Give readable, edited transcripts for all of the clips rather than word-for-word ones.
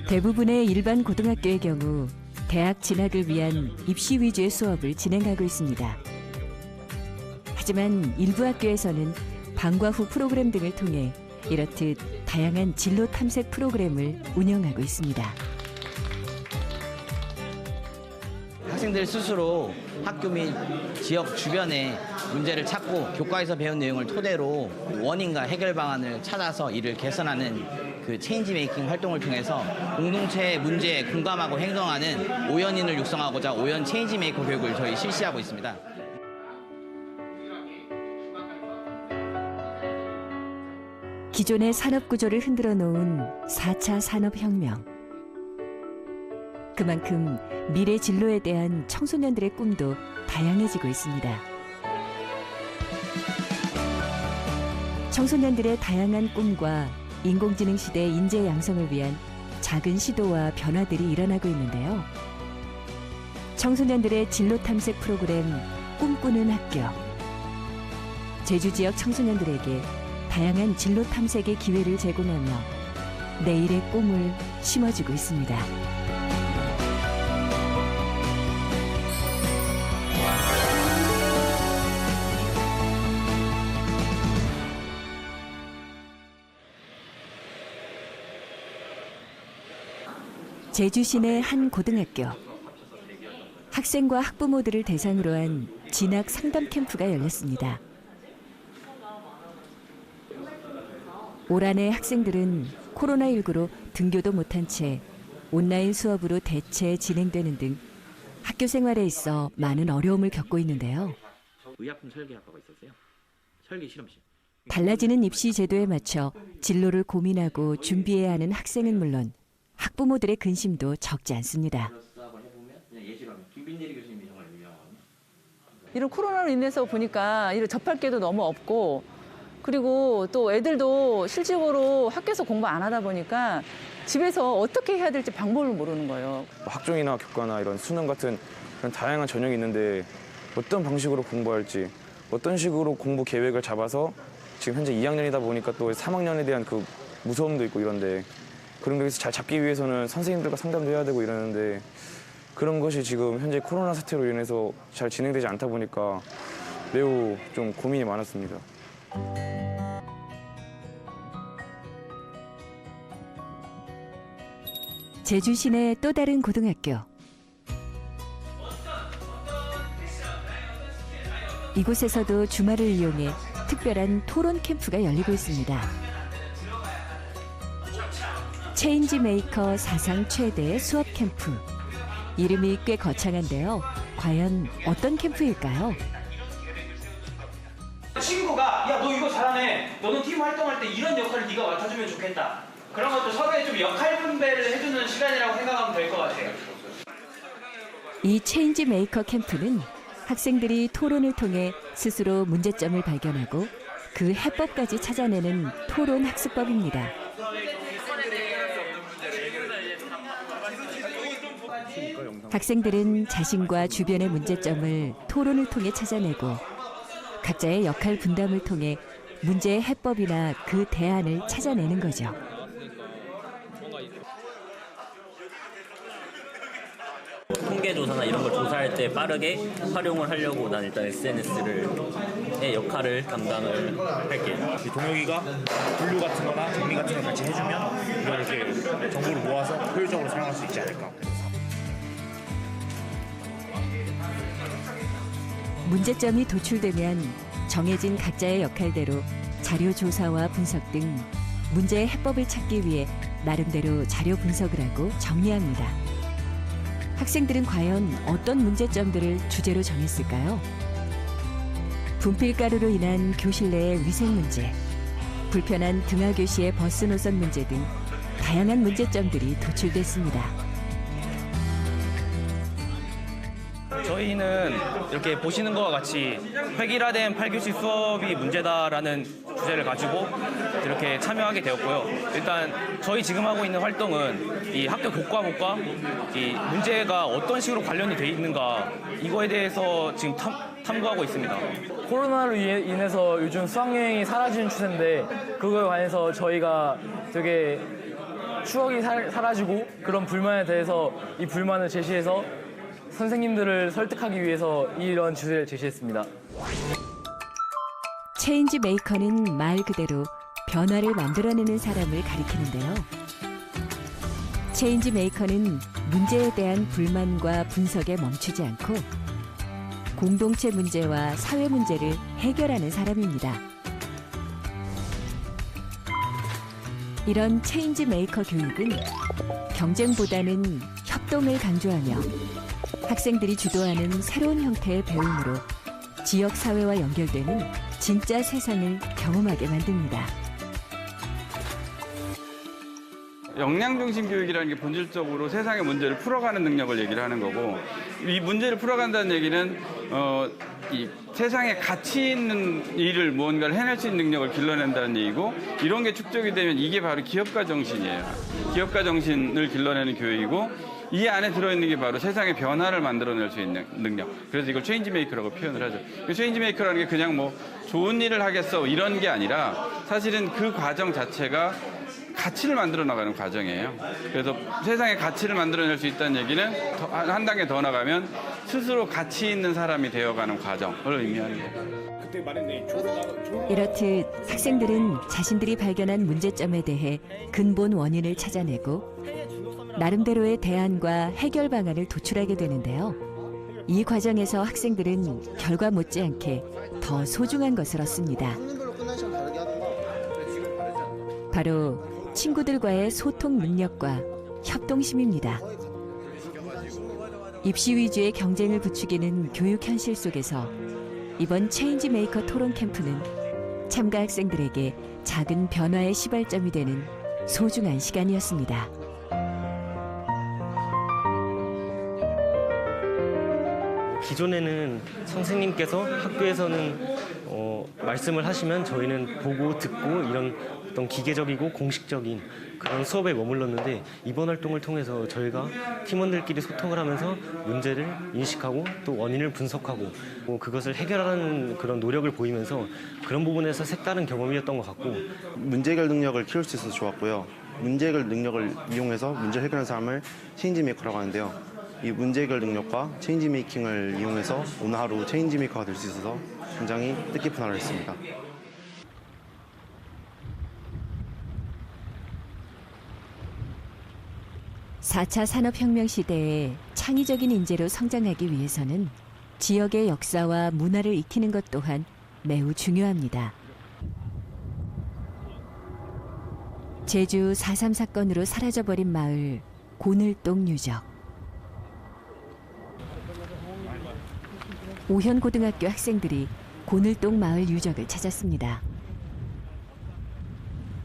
대부분의 일반 고등학교의 경우 대학 진학을 위한 입시 위주의 수업을 진행하고 있습니다. 하지만 일부 학교에서는 방과 후 프로그램 등을 통해 이렇듯 다양한 진로 탐색 프로그램을 운영하고 있습니다. 학생들 스스로 학교 및 지역 주변에 문제를 찾고 교과에서 배운 내용을 토대로 원인과 해결 방안을 찾아서 이를 개선하는 그 체인지 메이킹 활동을 통해서 공동체의 문제에 공감하고 행동하는 오연인을 육성하고자 오연 체인지 메이커 교육을 저희 실시하고 있습니다. 기존의 산업 구조를 흔들어 놓은 4차 산업혁명. 그만큼 미래 진로에 대한 청소년들의 꿈도 다양해지고 있습니다. 청소년들의 다양한 꿈과 인공지능 시대의 인재 양성을 위한 작은 시도와 변화들이 일어나고 있는데요. 청소년들의 진로 탐색 프로그램 꿈꾸는 학교. 제주 지역 청소년들에게 다양한 진로 탐색의 기회를 제공하며 내일의 꿈을 심어주고 있습니다. 제주 시내 한 고등학교. 학생과 학부모들을 대상으로 한 진학 상담 캠프가 열렸습니다. 올 한해 학생들은 코로나19로 등교도 못한 채 온라인 수업으로 대체 진행되는 등 학교 생활에 있어 많은 어려움을 겪고 있는데요. 의약품 설계학과가 있었어요. 설계 실험실. 달라지는 입시 제도에 맞춰 진로를 고민하고 준비해야 하는 학생은 물론 학부모들의 근심도 적지 않습니다. 이런 코로나로 인해서 보니까 이런 접할 게도 너무 없고, 그리고 또 애들도 실질적으로 학교에서 공부 안 하다 보니까 집에서 어떻게 해야 될지 방법을 모르는 거예요. 학종이나 교과나 이런 수능 같은 그런 다양한 전형이 있는데 어떤 방식으로 공부할지, 어떤 식으로 공부 계획을 잡아서 지금 현재 2학년이다 보니까 또 3학년에 대한 그 무서움도 있고 이런데 그런 거에서 잘 잡기 위해서는 선생님들과 상담도 해야 되고 이러는데 그런 것이 지금 현재 코로나 사태로 인해서 잘 진행되지 않다 보니까 매우 좀 고민이 많았습니다. 제주 시내 또 다른 고등학교. 이곳에서도 주말을 이용해 특별한 토론 캠프가 열리고 있습니다. 체인지 메이커 사상 최대의 수업 캠프. 이름이 꽤 거창한데요. 과연 어떤 캠프일까요? 친구가 야 너 이거 잘하네. 너는 팀 활동할 때 이런 역할을 네가 맡아주면 좋겠다. 그런 것도 서로의 좀 역할 분배를 해주는 시간이라고 생각하면 될 것 같아요. 이 체인지 메이커 캠프는 학생들이 토론을 통해 스스로 문제점을 발견하고 그 해법까지 찾아내는 토론 학습법입니다. 학생들은 자신과 주변의 문제점을 토론을 통해 찾아내고 각자의 역할 분담을 통해 문제의 해법이나 그 대안을 찾아내는 거죠. 통계조사나 이런 걸 조사할 때 빠르게 활용을 하려고 난 일단 SNS의 역할을 담당을 할게요. 동혁이가 분류 같은 거나 정리 같은 걸 같이 해주면 우리가 이렇게 정보를 모아서 효율적으로 사용할 수 있지 않을까. 문제점이 도출되면 정해진 각자의 역할대로 자료 조사와 분석 등 문제의 해법을 찾기 위해 나름대로 자료 분석을 하고 정리합니다. 학생들은 과연 어떤 문제점들을 주제로 정했을까요? 분필가루로 인한 교실 내의 위생 문제, 불편한 등하교 시의 버스 노선 문제 등 다양한 문제점들이 도출됐습니다. 저희는 이렇게 보시는 것과 같이 획일화된 8교시 수업이 문제다라는 주제를 가지고 이렇게 참여하게 되었고요. 일단 저희 지금 하고 있는 활동은 이 학교 교과목과 이 문제가 어떤 식으로 관련이 돼 있는가 이거에 대해서 지금 탐구하고 있습니다. 코로나로 인해서 요즘 수학여행이 사라지는 추세인데 그거에 관해서 저희가 되게 추억이 사라지고 그런 불만에 대해서 이 불만을 제시해서 선생님들을 설득하기 위해서 이런 주제를 제시했습니다. 체인지 메이커는 말 그대로 변화를 만들어내는 사람을 가리키는데요. 체인지 메이커는 문제에 대한 불만과 분석에 멈추지 않고 공동체 문제와 사회 문제를 해결하는 사람입니다. 이런 체인지 메이커 교육은 경쟁보다는 협동을 강조하며 학생들이 주도하는 새로운 형태의 배움으로 지역 사회와 연결되는 진짜 세상을 경험하게 만듭니다. 역량 중심 교육이라는 게 본질적으로 세상의 문제를 풀어가는 능력을 얘기를 하는 거고, 이 문제를 풀어간다는 얘기는 이 세상에 가치 있는 일을 무언가를 해낼 수 있는 능력을 길러낸다는 얘기고, 이런 게 축적이 되면 이게 바로 기업가 정신이에요. 기업가 정신을 길러내는 교육이고, 이 안에 들어있는 게 바로 세상의 변화를 만들어낼 수 있는 능력. 그래서 이걸 체인지 메이커라고 표현을 하죠. 체인지 메이커라는 게 그냥 뭐 좋은 일을 하겠어 이런 게 아니라 사실은 그 과정 자체가 가치를 만들어 나가는 과정이에요. 그래서 세상에 가치를 만들어낼 수 있다는 얘기는 한 단계 더 나가면 스스로 가치 있는 사람이 되어가는 과정을 의미하는 거예요. 이렇듯 학생들은 자신들이 발견한 문제점에 대해 근본 원인을 찾아내고 나름대로의 대안과 해결 방안을 도출하게 되는데요. 이 과정에서 학생들은 결과 못지않게 더 소중한 것을 얻습니다. 바로 친구들과의 소통 능력과 협동심입니다. 입시 위주의 경쟁을 부추기는 교육 현실 속에서 이번 체인지 메이커 토론 캠프는 참가 학생들에게 작은 변화의 시발점이 되는 소중한 시간이었습니다. 기존에는 선생님께서 학교에서는 말씀을 하시면 저희는 보고 듣고 이런 어떤 기계적이고 공식적인 그런 수업에 머물렀는데, 이번 활동을 통해서 저희가 팀원들끼리 소통을 하면서 문제를 인식하고 또 원인을 분석하고 그것을 해결하는 그런 노력을 보이면서 그런 부분에서 색다른 경험이었던 것 같고, 문제 해결 능력을 키울 수 있어서 좋았고요. 문제 해결 능력을 이용해서 문제 해결하는 사람을 체인지 메이커라고 하는데요. 이 문제 해결 능력과 체인지 메이킹을 이용해서 오늘 하루 체인지 메이커가 될 수 있어서 굉장히 뜻깊은 하루였습니다. (4차) 산업혁명 시대에 창의적인 인재로 성장하기 위해서는 지역의 역사와 문화를 익히는 것 또한 매우 중요합니다. 제주 4.3 사건으로 사라져버린 마을 고늘동 유적. 오현고등학교 학생들이 고늘동 마을 유적을 찾았습니다.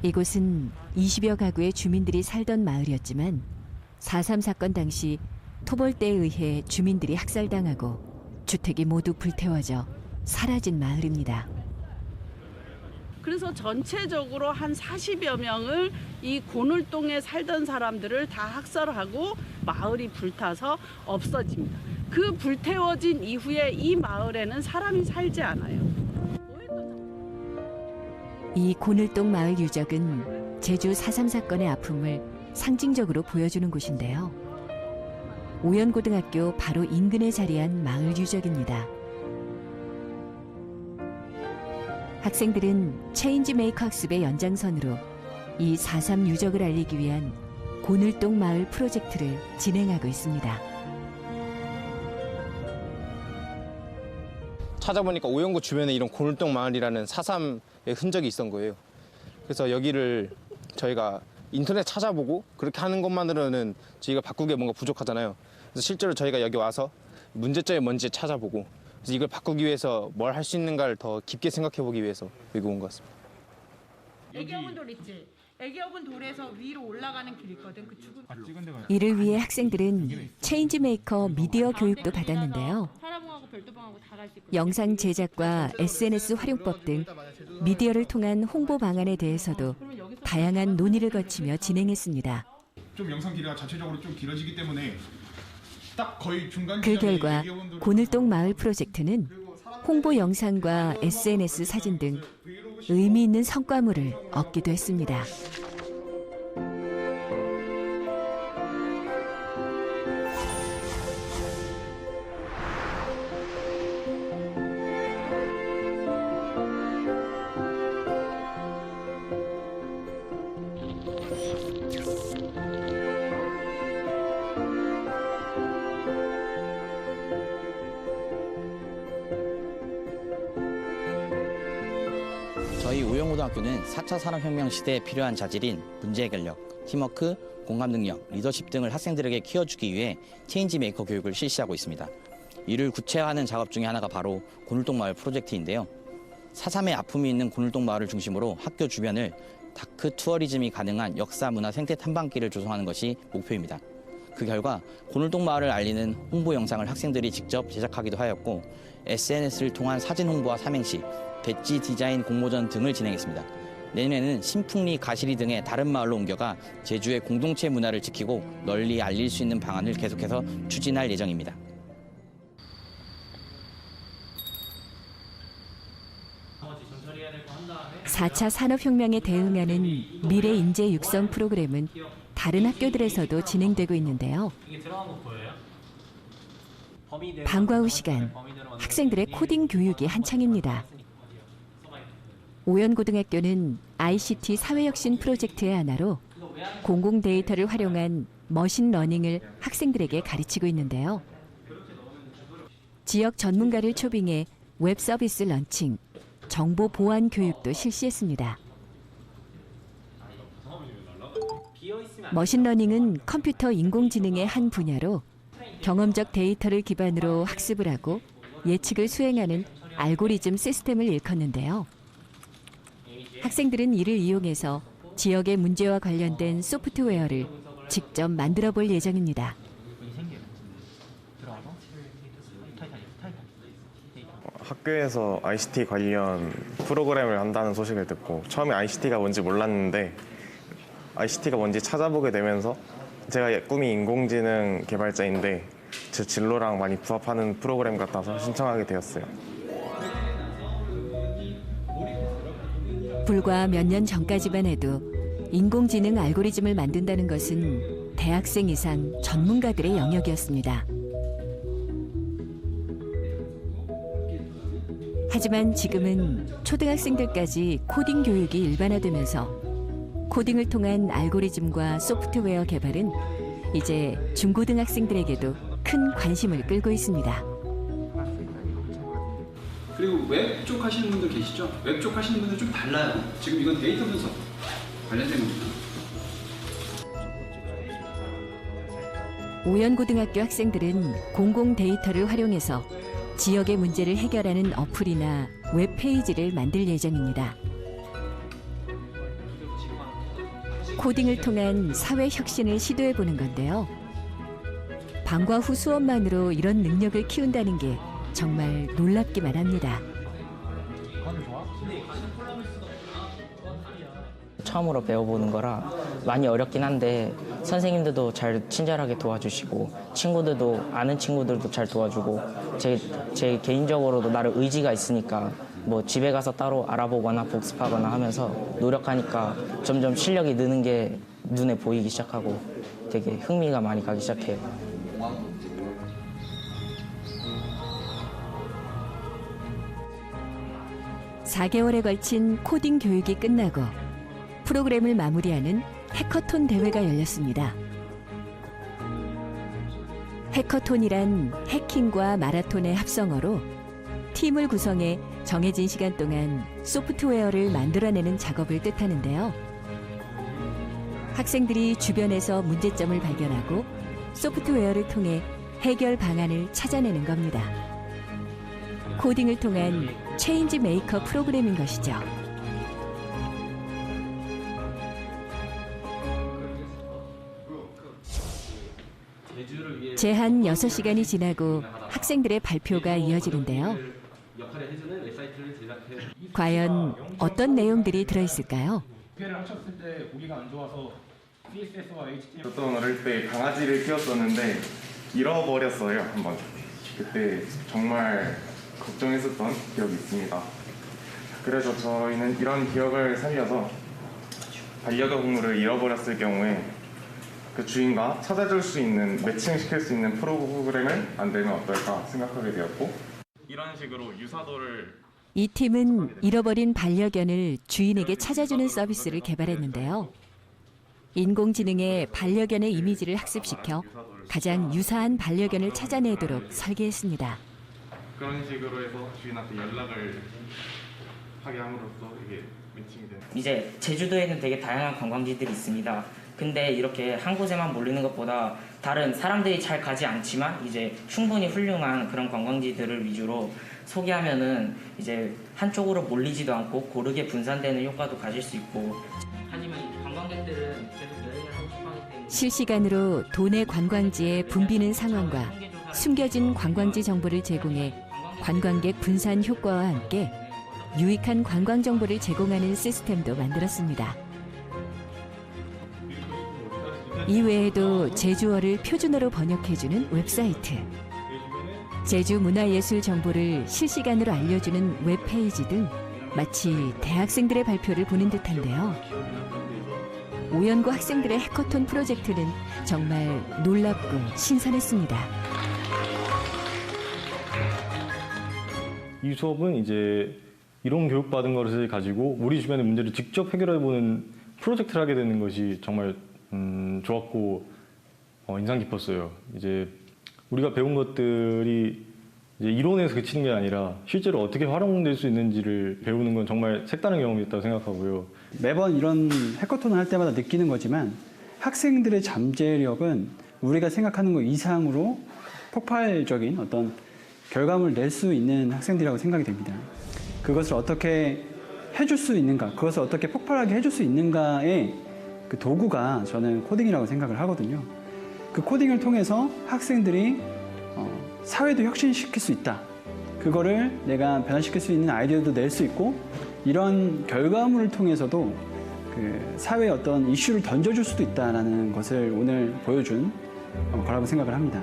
이곳은 20여 가구의 주민들이 살던 마을이었지만 4.3 사건 당시 토벌대에 의해 주민들이 학살당하고 주택이 모두 불태워져 사라진 마을입니다. 그래서 전체적으로 한 40여 명을 이 고늘동에 살던 사람들을 다 학살하고 마을이 불타서 없어집니다. 그 불태워진 이후에 이 마을에는 사람이 살지 않아요. 이 고늘동 마을 유적은 제주 4.3 사건의 아픔을 상징적으로 보여주는 곳인데요. 오연고등학교 바로 인근에 자리한 마을 유적입니다. 학생들은 체인지 메이커 학습의 연장선으로 이 4.3 유적을 알리기 위한 고늘동 마을 프로젝트를 진행하고 있습니다. 찾아보니까 오연고 주변에 이런 고늘동 마을이라는 4.3의 흔적이 있었던 거예요. 그래서 여기를 저희가 인터넷 찾아보고 그렇게 하는 것만으로는 저희가 바꾸기에 뭔가 부족하잖아요. 그래서 실제로 저희가 여기 와서 문제점이 뭔지 찾아보고, 그래서 이걸 바꾸기 위해서 뭘 할 수 있는가를 더 깊게 생각해보기 위해서 여기 온 것 같습니다. 애기어분 돌 있지? 애기어분 돌에서 위로 올라가는 길이 있거든. 그 죽은 이를 위해 학생들은 체인지 메이커 미디어 교육도 받았는데요. 영상 제작과 SNS 활용법 등 미디어를 통한 홍보 방안에 대해서도 다양한 논의를 거치며 진행했습니다. 좀 영상 길이가 자체적으로 좀 길어지기 때문에 딱 거의 중간 그 결과 고늘동 마을 프로젝트는 홍보 영상과 SNS 사진 등 의미 있는 성과물을 얻기도 했습니다. 저희 우영고등학교는 4차 산업혁명 시대에 필요한 자질인 문제 해결력, 팀워크, 공감 능력, 리더십 등을 학생들에게 키워주기 위해 체인지 메이커 교육을 실시하고 있습니다. 이를 구체화하는 작업 중에 하나가 바로 곤울동 마을 프로젝트인데요. 4.3의 아픔이 있는 곤울동 마을을 중심으로 학교 주변을 다크 투어리즘이 가능한 역사, 문화, 생태 탐방길을 조성하는 것이 목표입니다. 그 결과 곤울동 마을을 알리는 홍보 영상을 학생들이 직접 제작하기도 하였고 SNS를 통한 사진 홍보와 삼행시, 배지 디자인 공모전 등을 진행했습니다. 내년에는 신풍리, 가시리 등의 다른 마을로 옮겨가 제주의 공동체 문화를 지키고 널리 알릴 수 있는 방안을 계속해서 추진할 예정입니다. (4차) 산업혁명에 대응하는 미래 인재 육성 프로그램은 다른 학교들에서도 진행되고 있는데요. 방과 후 시간, 학생들의 코딩 교육이 한창입니다. 오연고등학교는 ICT 사회혁신 프로젝트의 하나로 공공 데이터를 활용한 머신러닝을 학생들에게 가르치고 있는데요. 지역 전문가를 초빙해 웹 서비스 런칭, 정보 보안 교육도 실시했습니다. 머신러닝은 컴퓨터 인공지능의 한 분야로 경험적 데이터를 기반으로 학습을 하고 예측을 수행하는 알고리즘 시스템을 일컫는데요. 학생들은 이를 이용해서 지역의 문제와 관련된 소프트웨어를 직접 만들어 볼 예정입니다. 학교에서 ICT 관련 프로그램을 한다는 소식을 듣고 처음에 ICT가 뭔지 몰랐는데 ICT가 뭔지 찾아보게 되면서 제가 꿈이 인공지능 개발자인데 제 진로랑 많이 부합하는 프로그램 같아서 신청하게 되었어요. 불과 몇 년 전까지만 해도 인공지능 알고리즘을 만든다는 것은 대학생 이상 전문가들의 영역이었습니다. 하지만 지금은 초등학생들까지 코딩 교육이 일반화되면서 코딩을 통한 알고리즘과 소프트웨어 개발은 이제 중고등학생들에게도 큰 관심을 끌고 있습니다. 그리고 웹 쪽 하시는 분들 계시죠? 웹 쪽 하시는 분들 좀 달라요. 지금 이건 데이터 분석 관련된 겁니다. 오연고등학교 학생들은 공공 데이터를 활용해서 지역의 문제를 해결하는 어플이나 웹페이지를 만들 예정입니다. 코딩을 통한 사회 혁신을 시도해 보는 건데요. 방과 후 수업만으로 이런 능력을 키운다는 게 정말 놀랍기만 합니다. 처음으로 배워보는 거라 많이 어렵긴 한데 선생님들도 잘 친절하게 도와주시고 친구들도 아는 친구들도 잘 도와주고 제 개인적으로도 나름 의지가 있으니까 뭐 집에 가서 따로 알아보거나 복습하거나 하면서 노력하니까 점점 실력이 느는 게 눈에 보이기 시작하고 되게 흥미가 많이 가기 시작해요. (4개월에) 걸친 코딩 교육이 끝나고 프로그램을 마무리하는 해커톤 대회가 열렸습니다. 해커톤이란 해킹과 마라톤의 합성어로 팀을 구성해 정해진 시간 동안 소프트웨어를 만들어내는 작업을 뜻하는데요. 학생들이 주변에서 문제점을 발견하고 소프트웨어를 통해 해결 방안을 찾아내는 겁니다. 코딩을 통한 체인지 메이커 프로그램인 것이죠. 제한 6시간이 지나고 학생들의 발표가 이어지는데요. 과연 어떤 내용들이 들어있을까요? 부패를 하셨을 때 보기가 안 좋아서 CSS와 HTML 어떤 어릴 때 강아지를 키웠었는데 잃어버렸어요, 한번. 그때 정말 걱정했었던 기억이 있습니다. 그래서 저희는 이런 기억을 살려서 반려동물을 잃어버렸을 경우에 그 주인과 찾아줄 수 있는, 매칭시킬 수 있는 프로그램을 만들면 어떨까 생각하게 되었고, 이런 식으로 유사도를 이 팀은 잃어버린 반려견을 주인에게 찾아주는 서비스를 개발했는데요. 인공지능에 반려견의 이미지를 학습시켜 가장 유사한 반려견을 찾아내도록 설계했습니다. 그런 식으로 해서 주인한테 연락을 하게 함으로써 이게 매칭이 되는. 이제 제주도에는 되게 다양한 관광지들이 있습니다. 근데 이렇게 한 곳에만 몰리는 것보다 다른 사람들이 잘 가지 않지만 이제 충분히 훌륭한 그런 관광지들을 위주로 소개하면은 이제 한쪽으로 몰리지도 않고 고르게 분산되는 효과도 가질 수 있고. 하지만 관광객들은 계속 여행을 하고 싶어 하기 때문에 실시간으로 도내 관광지의 붐비는 상황과 숨겨진 관광지 정보를 제공해 관광객 분산 효과와 함께 유익한 관광 정보를 제공하는 시스템도 만들었습니다. 이외에도 제주어를 표준어로 번역해주는 웹사이트, 제주 문화예술 정보를 실시간으로 알려주는 웹페이지 등 마치 대학생들의 발표를 보는 듯한데요. 오연고 학생들의 해커톤 프로젝트는 정말 놀랍고 신선했습니다. 이 수업은 이제 이론 교육받은 것을 가지고 우리 주변의 문제를 직접 해결해보는 프로젝트를 하게 되는 것이 정말 좋았고 인상 깊었어요. 이제 우리가 배운 것들이 이제 이론에서 그치는 게 아니라 실제로 어떻게 활용될 수 있는지를 배우는 건 정말 색다른 경험이었다고 생각하고요. 매번 이런 해커톤을 할 때마다 느끼는 거지만 학생들의 잠재력은 우리가 생각하는 것 이상으로 폭발적인 어떤 결과물을 낼 수 있는 학생들이라고 생각이 됩니다. 그것을 어떻게 해줄 수 있는가, 그것을 어떻게 폭발하게 해줄 수 있는가의 그 도구가 저는 코딩이라고 생각을 하거든요. 그 코딩을 통해서 학생들이 사회도 혁신시킬 수 있다. 그거를 내가 변화시킬 수 있는 아이디어도 낼 수 있고 이런 결과물을 통해서도 그 사회에 어떤 이슈를 던져줄 수도 있다는 것을 오늘 보여준 거라고 생각을 합니다.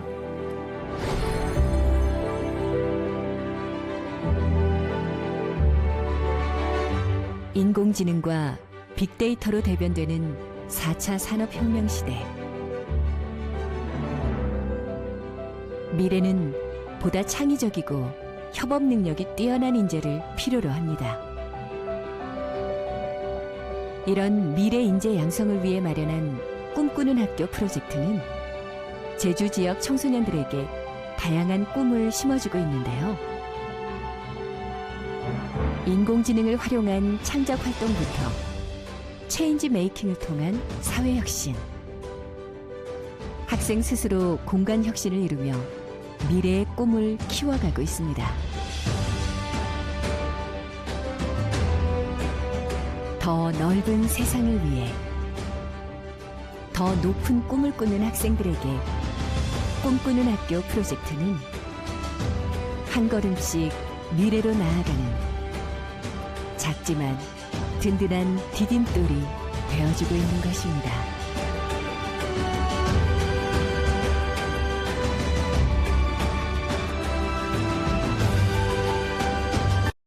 인공지능과 빅데이터로 대변되는 4차 산업혁명 시대. 미래는 보다 창의적이고 협업 능력이 뛰어난 인재를 필요로 합니다. 이런 미래 인재 양성을 위해 마련한 꿈꾸는 학교 프로젝트는 제주 지역 청소년들에게 다양한 꿈을 심어주고 있는데요. 인공지능을 활용한 창작 활동부터 체인지 메이킹을 통한 사회혁신, 학생 스스로 공간 혁신을 이루며 미래의 꿈을 키워가고 있습니다. 더 넓은 세상을 위해 더 높은 꿈을 꾸는 학생들에게 꿈꾸는 학교 프로젝트는 한 걸음씩 미래로 나아가는 작지만 든든한 디딤돌이 되어주고 있는 것입니다.